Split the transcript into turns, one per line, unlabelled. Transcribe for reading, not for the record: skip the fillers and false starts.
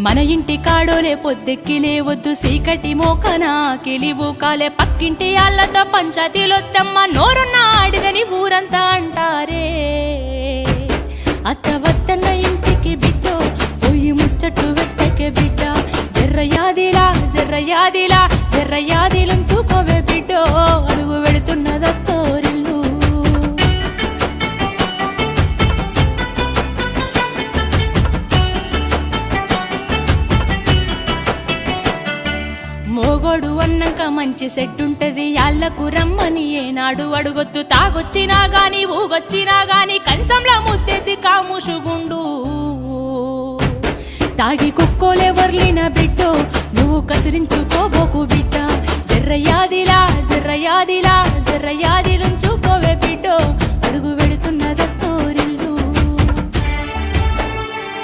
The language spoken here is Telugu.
మన ఇంటి కాడోలే పొద్దెక్కి లేవద్దు సీకటి మోకన కిలివు కాలే పక్కింటి అల్లతో పంచాయతీలొత్తమ్మ నోరున్న అడిగని ఊరంతా అంటారే అత్త వద్దన్న ఇంటికి బిడ్డో పోయి ముచ్చట్టు వెత్తకే బిడ్డ జర్రయాదిలంచుకోవే బిడ్డో అడుగు వెళుతున్నదత్తోరిల్లు మోగోడు అన్నాక మంచి సెట్టుంటది యాళ్లకు రమ్మని ఏనాడు అడుగొద్దు తాగొచ్చినా గాని ఊగొచ్చినా గాని కంచంలో ముత్తేసి కాముషుగుండు తాగి కుక్కోలే వర్లిన బిడ్డో నువ్వు కసిరించుకోబోకు బిడ్డ జర్రయాదిలంచుకోవే బిడ్డో